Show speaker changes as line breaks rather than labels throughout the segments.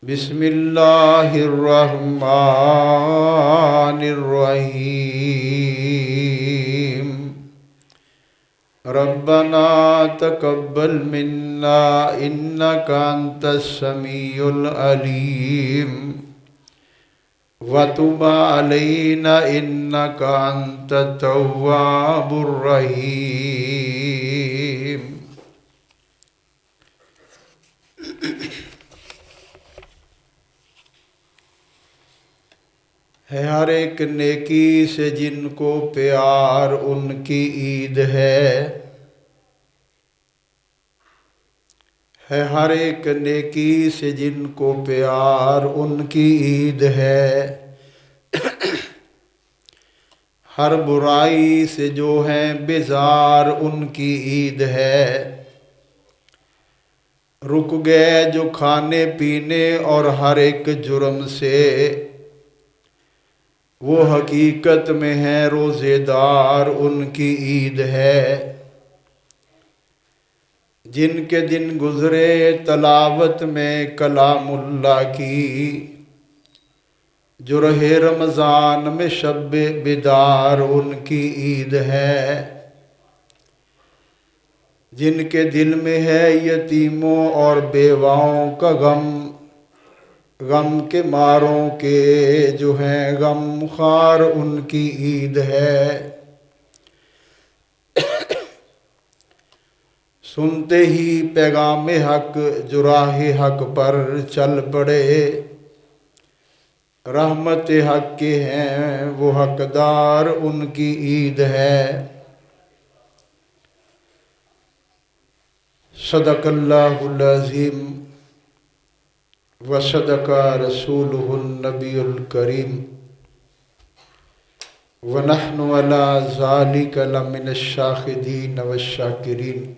बिस्मिल्लाहिर्रहमानिर्रहीम। रब्बना तक़ब्बल मिन्ना इन्नका अंतस समीउल अलीम व तुब अलैना इन्नका अंतत तव्वाबुर रहीम। है हर एक नेकी से जिनको प्यार उनकी ईद है हर एक नेकी से जिनको प्यार उनकी ईद है। हर बुराई से जो हैं बेजार उनकी ईद है। रुक गए जो खाने पीने और हर एक जुर्म से, वो हकीकत में है रोज़ेदार उनकी ईद है। जिनके दिन गुज़रे तलावत में कलामुल्लाह की, जो रहे रमज़ान में शब बिदार उनकी ईद है। जिनके दिल में है यतीमों और बेवाओं का गम, गम के मारों के जो हैं गम ख़ार उनकी ईद है। सुनते ही पैगाम हक जो राह हक पर चल पड़े, रहमत हक के हैं वो हकदार उनकी ईद है। सदक़ल्लाहुल अज़ीम व सदक़ा रसूलुहुन नबियुल करीम व नहनु अला ज़ालिका लमिनश शाहिदीन व शाकिरीन।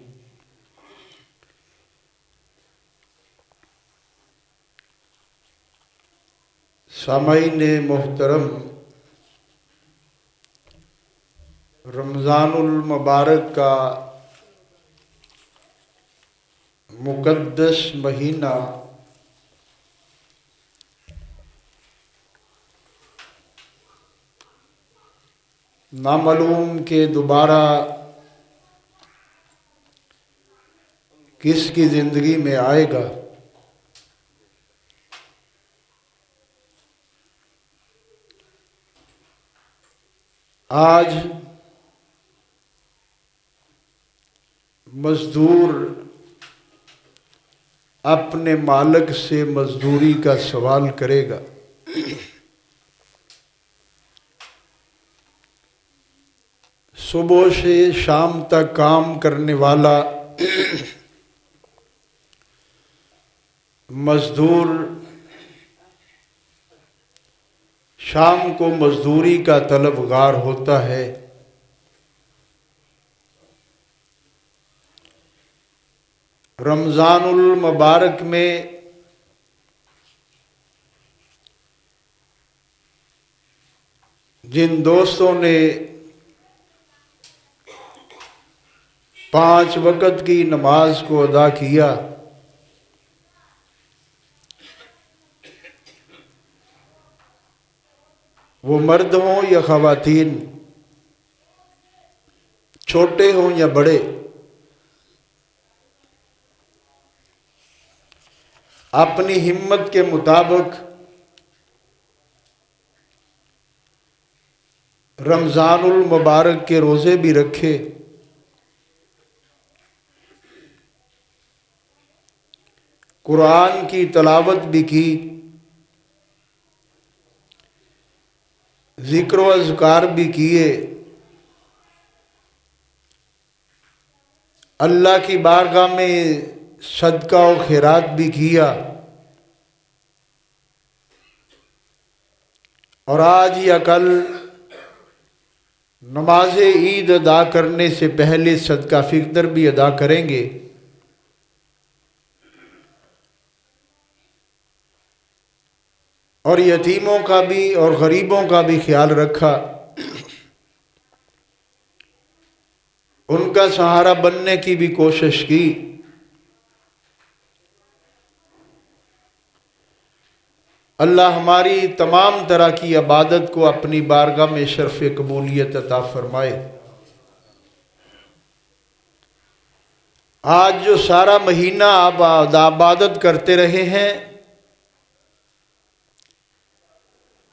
सामाईन मोहतरम, रमज़ानुल मुबारक का मुक़द्दस महीना नामालूम के दोबारा किसकी ज़िंदगी में आएगा। आज मजदूर अपने मालिक से मजदूरी का सवाल करेगा। सुबह से शाम तक काम करने वाला मजदूर शाम को मजदूरी का तलबगार होता है। रमज़ानुल मुबारक में जिन दोस्तों ने 5 वक़्त की नमाज को अदा किया, वो मर्द हों या ख़वातीन, छोटे हों या बड़े, अपनी हिम्मत के मुताबिक रमज़ानुल मुबारक के रोज़े भी रखे, कुरान की तलावत भी की, ज़िक्र व अज़कार भी किए, अल्लाह की बारगाह में सदका और खैरात भी किया। और आज या कल नमाज ईद अदा करने से पहले सदका फितर भी अदा करेंगे। और यतीमों का भी और गरीबों का भी ख्याल रखा, उनका सहारा बनने की भी कोशिश की। अल्लाह हमारी तमाम तरह की इबादत को अपनी बारगाह में शर्फ कबूलियत अता फरमाए। आज जो सारा महीना आप इबादत करते रहे हैं,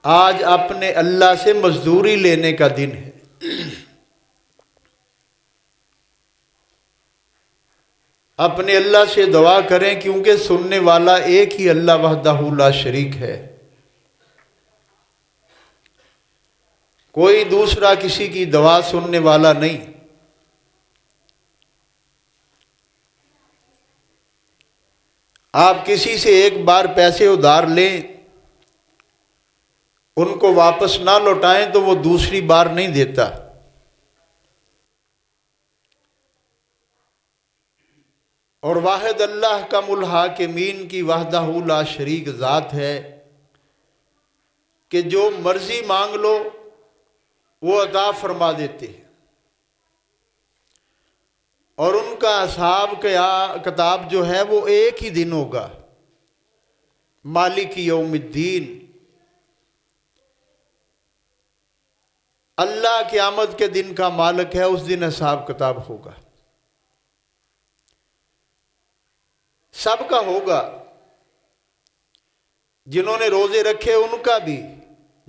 आज अपने अल्लाह से मजदूरी लेने का दिन है। अपने अल्लाह से दुआ करें, क्योंकि सुनने वाला एक ही अल्लाह वहदहू ला शरीक है। कोई दूसरा किसी की दुआ सुनने वाला नहीं। आप किसी से एक बार पैसे उधार लें, उनको वापस ना लौटाएं तो वो दूसरी बार नहीं देता। और वाहिद अल्लाह का मुल्हाकिमीन की वहदहू ला शरीक ज़ात है कि जो मर्जी मांग लो वो अता फरमा देते हैं। और उनका हिसाब किताब जो है वो एक ही दिन होगा, मालिक यौमिद्दीन। अल्लाह क़यामत के दिन का मालिक है, उस दिन हिसाब किताब होगा, सबका होगा। जिन्होंने रोजे रखे उनका भी,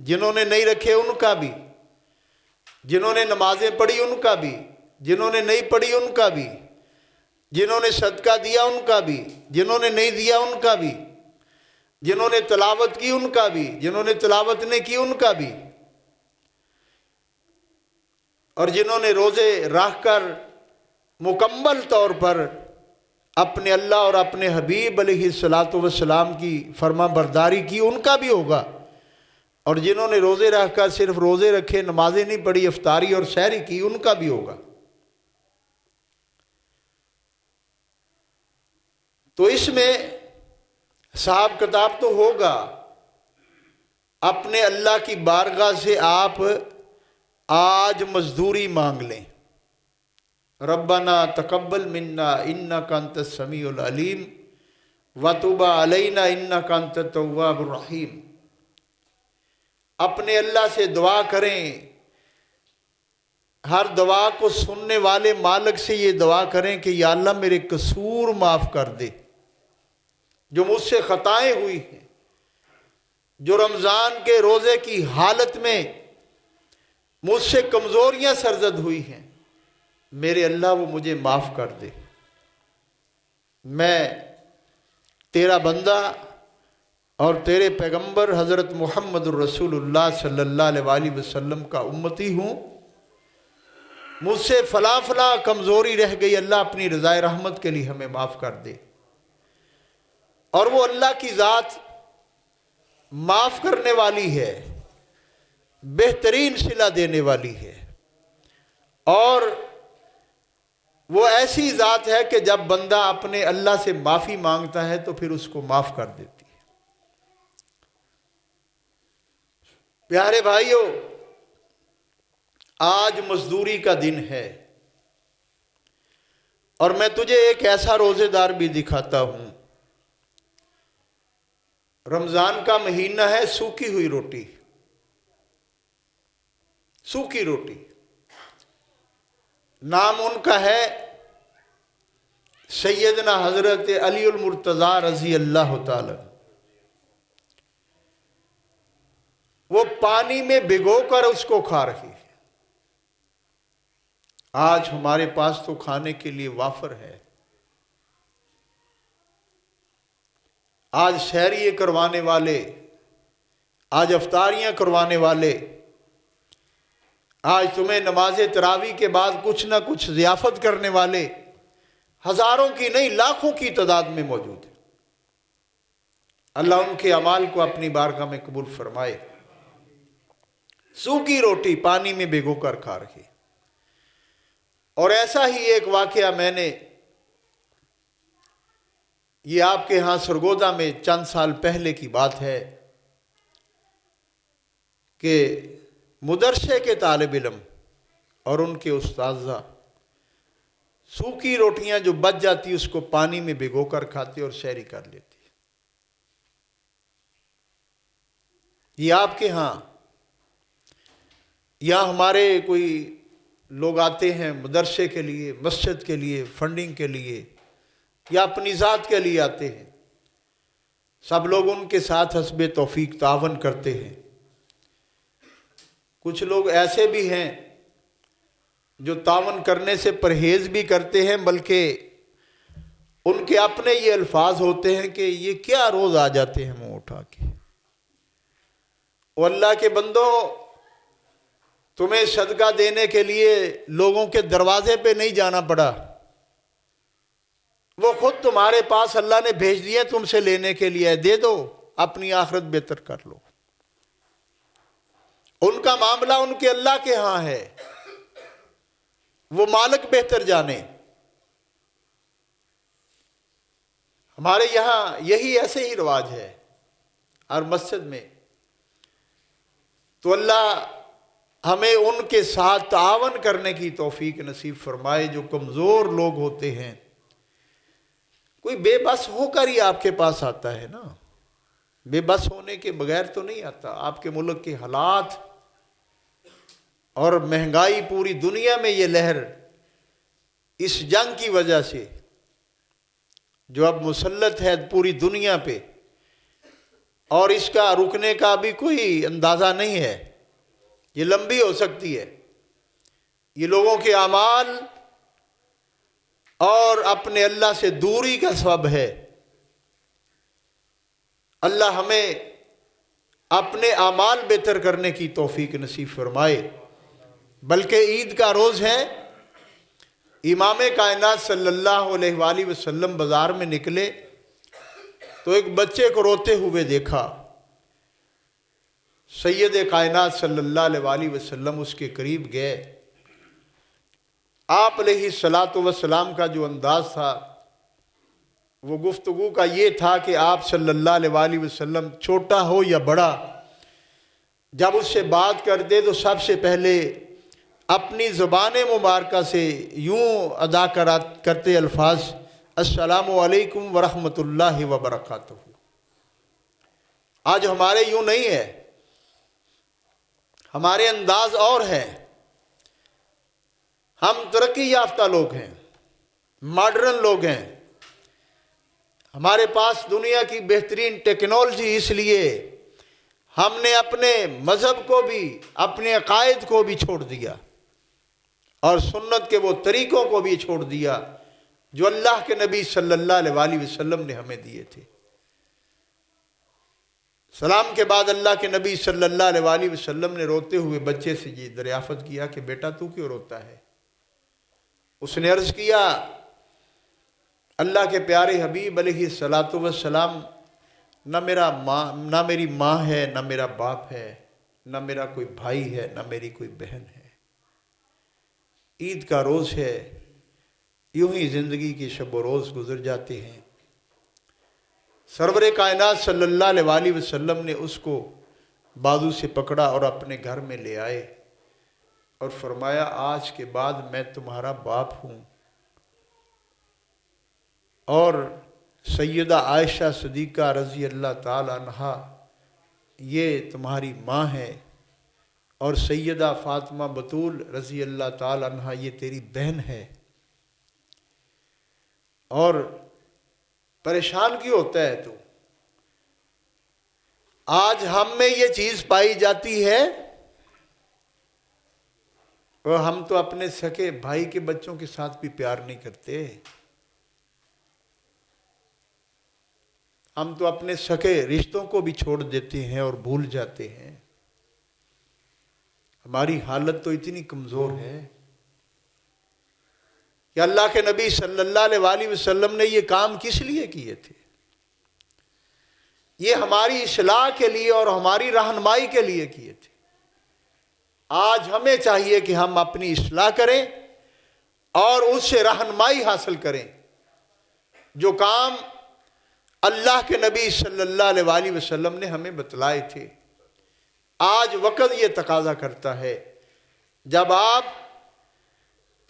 जिन्होंने नहीं रखे उनका भी, जिन्होंने नमाजें पढ़ी उनका भी, जिन्होंने नहीं पढ़ी उनका भी, जिन्होंने सदका दिया उनका भी, जिन्होंने नहीं दिया उनका भी, जिन्होंने तिलावत की उनका भी, जिन्होंने तिलावत नहीं की उनका भी, और जिन्होंने रोजे रखकर मुकम्मल तौर पर अपने अल्लाह और अपने हबीब अलैहिस्सलातु वस्सलाम की फरमा बरदारी की उनका भी होगा। और जिन्होंने रोजे रखकर सिर्फ रोजे रखे, नमाजें नहीं पढ़ी, इफ्तारी और सहरी की, उनका भी होगा। तो इसमें हिसाब किताब तो होगा। अपने अल्लाह की बारगाह से आप आज मजदूरी मांग लें। रब्बना तकब्बल मिन्ना इन्नका अंतस समीउल अलीम वतुब अलैना इन्नका अंतत तव्वाबुर रहीम। अपने अल्लाह से दुआ करें, हर दुआ को सुनने वाले मालिक से ये दुआ करें कि या अल्लाह मेरे कसूर माफ़ कर दे, जो मुझसे खताएं हुई हैं, जो रमज़ान के रोज़े की हालत में मुझसे कमज़ोरियाँ सरजद हुई हैं, मेरे अल्लाह वो मुझे माफ़ कर दे। मैं तेरा बंदा और तेरे पैगंबर हज़रत मुहम्मद रसूलुल्लाह सल्लल्लाहु अलैहि वसल्लम का उम्मती हूँ। मुझसे फ़ला फ़ला कमज़ोरी रह गई, अल्लाह अपनी रज़ाए रहमत के लिए हमें माफ़ कर दे। और वो अल्लाह की ज़ात माफ़ करने वाली है, बेहतरीन सिला देने वाली है। और वो ऐसी ज़ात है कि जब बंदा अपने अल्लाह से माफ़ी मांगता है तो फिर उसको माफ़ कर देती है। प्यारे भाइयों, आज मजदूरी का दिन है और मैं तुझे एक ऐसा रोज़ेदार भी दिखाता हूँ। रमज़ान का महीना है, सूखी हुई रोटी, सूखी रोटी। नाम उनका है सैयदना हजरत अलीउल मुर्तज़ा रज़ी अल्लाह ताला। वो पानी में भिगोकर उसको खा रही है। आज हमारे पास तो खाने के लिए वाफर है। आज सहरिये करवाने वाले, आज अफ्तारियां करवाने वाले, आज तुम्हें नमाज तरावी के बाद कुछ ना कुछ ज़ियाफ़त करने वाले हज़ारों की नहीं लाखों की तादाद में मौजूद है। अल्लाह उनके अमाल को अपनी बारगाह में कबूल फरमाए। सूखी रोटी पानी में भिगोकर खा रही। और ऐसा ही एक वाक़या मैंने, ये आपके यहाँ सरगोदा में चंद साल पहले की बात है कि मुदरसे के तालिब इल्म और उनके उस्ताज़ा सूखी रोटियां जो बच जाती उसको पानी में भिगोकर खाते और सहरी कर लेती। ये आपके यहाँ या हमारे कोई लोग आते हैं मदरसे के लिए, मस्जिद के लिए, फंडिंग के लिए या अपनी ज़ात के लिए आते हैं, सब लोग उनके साथ हस्बे तौफीक तावन करते हैं। कुछ लोग ऐसे भी हैं जो तावन करने से परहेज भी करते हैं, बल्कि उनके अपने ये अल्फाज होते हैं कि ये क्या रोज आ जाते हैं मुंह उठा के। और अल्लाह के बंदो, तुम्हें सदका देने के लिए लोगों के दरवाजे पे नहीं जाना पड़ा, वो खुद तुम्हारे पास अल्लाह ने भेज दिए तुमसे लेने के लिए। दे दो, अपनी आखिरत बेहतर कर लो। उनका मामला उनके अल्लाह के यहां है, वो मालिक बेहतर जाने। हमारे यहां यही ऐसे ही रिवाज है और मस्जिद में। तो अल्लाह हमें उनके साथ तावन करने की तौफीक नसीब फरमाए जो कमजोर लोग होते हैं। कोई बेबस होकर ही आपके पास आता है ना, बेबस होने के बगैर तो नहीं आता। आपके मुल्क के हालात और महंगाई, पूरी दुनिया में ये लहर इस जंग की वजह से जो अब मुसल्लत है पूरी दुनिया पे, और इसका रुकने का भी कोई अंदाज़ा नहीं है। ये लंबी हो सकती है। ये लोगों के अमाल और अपने अल्लाह से दूरी का सबब है। अल्लाह हमें अपने अमाल बेहतर करने की तौफीक नसीब फरमाए। बल्कि ईद का रोज़ है, इमाम कायनात सल्लल्लाहु अलैहि वसल्लम बाज़ार में निकले तो एक बच्चे को रोते हुए देखा। सैयद कायनात सल्लल्लाहु अलैहि वसल्लम उसके करीब गए। आप अलैहिस्सलातु वस्सलाम का जो अंदाज था वो गुफ्तगू का ये था कि आप सल्लल्लाहु अलैहि वसल्लम छोटा हो या बड़ा, जब उससे बात करते तो सबसे पहले अपनी ज़ुबान मुबारका से यूं अदा करते अल्फाज अस्सलामु अलैकुम वरहमतुल्लाहि वबरकातुहू। आज हमारे यूं नहीं है, हमारे अंदाज और है। हम तरक्की याफ्ता लोग हैं, मॉडर्न लोग हैं। हमारे पास दुनिया की बेहतरीन टेक्नोलॉजी, इसलिए हमने अपने मज़हब को भी, अपने अकायद को भी छोड़ दिया और सुन्नत के वो तरीक़ों को भी छोड़ दिया जो अल्लाह के नबी सल्लल्लाहु अलैहि वसल्लम ने हमें दिए थे। सलाम के बाद अल्लाह के नबी सल्लल्लाहु अलैहि वसल्लम ने रोते हुए बच्चे से ये दरियाफ़त किया कि बेटा तू क्यों रोता है। उसने अर्ज़ किया, अल्लाह के प्यारे हबीब अलैहिस्सलातु वस्सलाम, न मेरी माँ है, न मेरा बाप है, न मेरा कोई भाई है, न मेरी कोई बहन है। ईद का रोज़ है, यूं ही ज़िंदगी के शब व रोज़ गुजर जाते हैं। सरवर कायनात सल्लल्लाहु अलैहि वसल्लम ने उसको बाजू से पकड़ा और अपने घर में ले आए और फरमाया, आज के बाद मैं तुम्हारा बाप हूँ और सैयदा आयशा सिद्दीक़ा रज़ी अल्लाह ताला अन्हा ये तुम्हारी माँ है और सैयदा फ़ातिमा बतूल रज़ी अल्लाह ताला अन्हा ये तेरी बहन है। और परेशान क्यों होता है तू? आज हम में ये चीज़ पाई जाती है और हम तो अपने सके भाई के बच्चों के साथ भी प्यार नहीं करते। हम तो अपने सके रिश्तों को भी छोड़ देते हैं और भूल जाते हैं। हमारी हालत तो इतनी कमज़ोर है कि अल्लाह के नबी सल्लल्लाहु अलैहि वसल्लम ने ये काम किस लिए किए थे? ये हमारी इस्लाह के लिए और हमारी रहनुमाई के लिए किए थे। आज हमें चाहिए कि हम अपनी इस्लाह करें और उससे रहनुमाई हासिल करें। जो काम अल्लाह के नबी सल्लल्लाहु अलैहि वसल्लम ने हमें बतलाए थे, आज वक़्त ये तकाजा करता है जब आप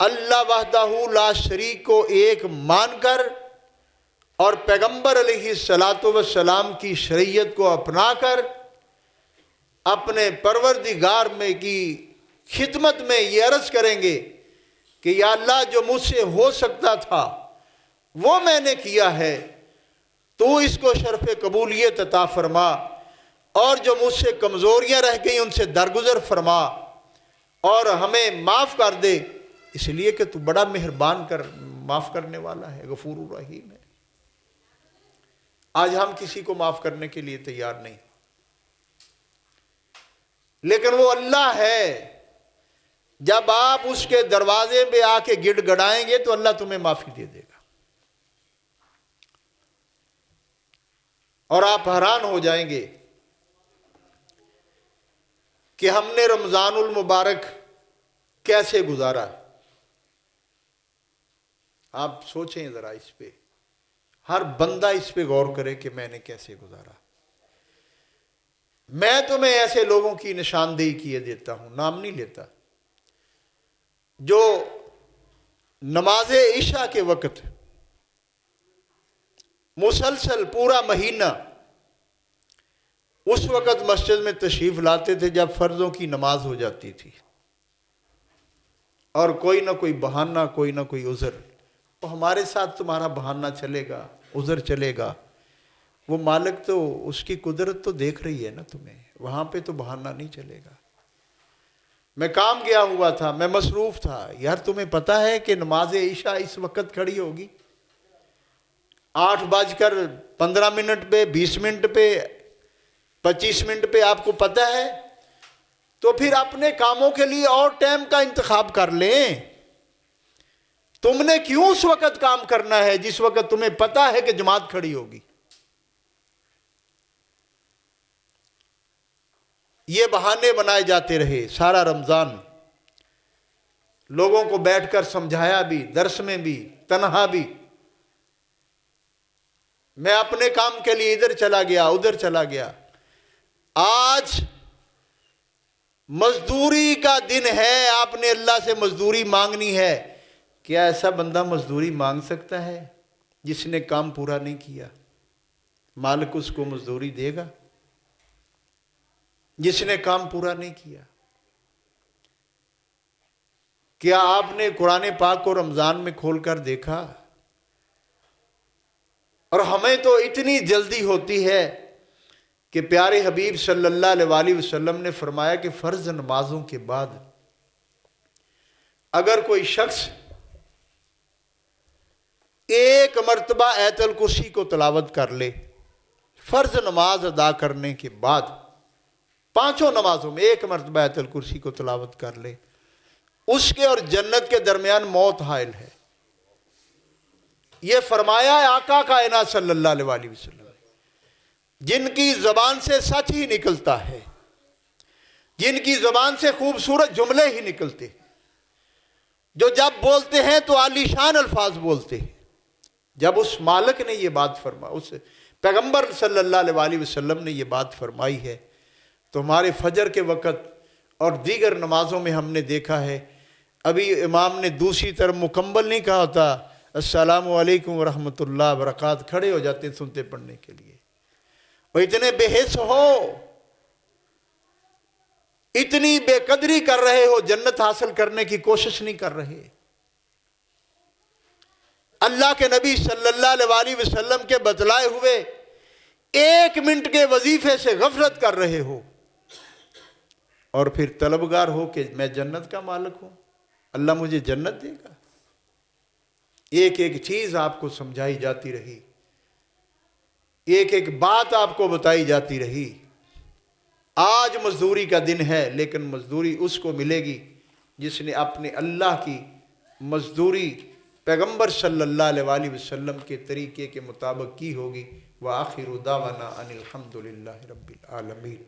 अल्लाह वहदहू ला शरीक को एक मानकर और पैगंबर अलैहिस्सलातु वस्सलाम की शरीयत को अपनाकर अपने परवरदिगार में की खिदमत में ये अर्ज करेंगे कि या अल्लाह, जो मुझसे हो सकता था वो मैंने किया है, तो इसको शर्फ कबूलियत अता फरमा, और जो मुझसे कमज़ोरियाँ रह गई उनसे दरगुजर फरमा और हमें माफ़ कर दे, इसलिए कि तू बड़ा मेहरबान माफ़ करने वाला है, गफूर रहीम है। आज हम किसी को माफ़ करने के लिए तैयार नहीं, लेकिन वो अल्लाह है, जब आप उसके दरवाजे पे आके गिड़गड़ाएंगे तो अल्लाह तुम्हें माफ़ी दे देगा। और आप हैरान हो जाएंगे कि हमने रमज़ानुल मुबारक कैसे गुजारा। आप सोचें ज़रा इस पे, हर बंदा इस पे गौर करे कि मैंने कैसे गुजारा। मैं तुम्हें ऐसे लोगों की निशानदेही किए देता हूं, नाम नहीं लेता, जो नमाज इशा के वक्त मुसलसल पूरा महीना उस वक़्त मस्जिद में तशरीफ़ लाते थे जब फ़र्ज़ों की नमाज हो जाती थी, और कोई ना कोई बहाना, कोई ना कोई उज़र, तो हमारे साथ तुम्हारा बहाना चलेगा, उज़र चलेगा। वो मालिक तो, उसकी कुदरत तो देख रही है ना तुम्हें, वहाँ पे तो बहाना नहीं चलेगा। मैं काम गया हुआ था, मैं मसरूफ़ था। यार तुम्हें पता है कि नमाज इशा इस वक्त खड़ी होगी 8:15 पे, 20 मिनट पे, 25 मिनट पे, आपको पता है? तो फिर अपने कामों के लिए और टाइम का इंतखाब कर लें। तुमने क्यों उस वक्त काम करना है जिस वक्त तुम्हें पता है कि जमात खड़ी होगी? ये बहाने बनाए जाते रहे सारा रमजान, लोगों को बैठकर समझाया भी, दर्स में भी, तन्हा भी। मैं अपने काम के लिए इधर चला गया, उधर चला गया। आज मजदूरी का दिन है, आपने अल्लाह से मजदूरी मांगनी है। क्या ऐसा बंदा मजदूरी मांग सकता है जिसने काम पूरा नहीं किया? मालिक उसको मजदूरी देगा जिसने काम पूरा नहीं किया। क्या आपने कुरान पाक को रमजान में खोलकर देखा? और हमें तो इतनी जल्दी होती है कि प्यारे हबीब सल्लल्लाहु अलैहि वसल्लम ने फरमाया कि फ़र्ज नमाजों के बाद अगर कोई शख्स एक मर्तबा आयतुल कुर्सी को तिलावत कर ले, फ़र्ज नमाज अदा करने के बाद 5 नमाजों में एक मर्तबा आयतुल कुर्सी को तिलावत कर ले, उसके और जन्नत के दरमियान मौत हायल है। यह फरमाया है आका कायनात सल्लल्लाहु अलैहि वसल्लम, जिनकी ज़बान से सच ही निकलता है, जिनकी ज़बान से खूबसूरत जुमले ही निकलते हैं, जो जब बोलते हैं तो आलीशान अल्फाज बोलते हैं। जब उस मालिक ने यह बात फरमा, उस पैगंबर सल्लल्लाहु अलैहि वसल्लम ने यह बात फरमाई है, तो हमारे फजर के वक़्त और दीगर नमाजों में हमने देखा है, अभी इमाम ने दूसरी तरफ मुकम्मल नहीं कहा होता, अस्सलामु अलैकुम व रहमतुल्लाह व बरकात, खड़े हो जाते हैं सुनते पढ़ने के लिए। और इतने बेहिस हो, इतनी बेकदरी कर रहे हो, जन्नत हासिल करने की कोशिश नहीं कर रहे। अल्लाह के नबी सल्लल्लाहु अलैहि वसल्लम के बतलाए हुए 1 मिनट के वजीफे से गफलत कर रहे हो, और फिर तलबगार हो कि मैं जन्नत का मालिक हूं, अल्लाह मुझे जन्नत देगा। एक एक चीज आपको समझाई जाती रही, एक एक बात आपको बताई जाती रही। आज मजदूरी का दिन है, लेकिन मजदूरी उसको मिलेगी जिसने अपने अल्लाह की मजदूरी पैगंबर सल्लल्लाहु अलैहि वसल्लम के तरीके के मुताबिक की होगी। व आखिरु दावाना अनिल हम्दुलिल्लाहि रब्बिल आलमीन।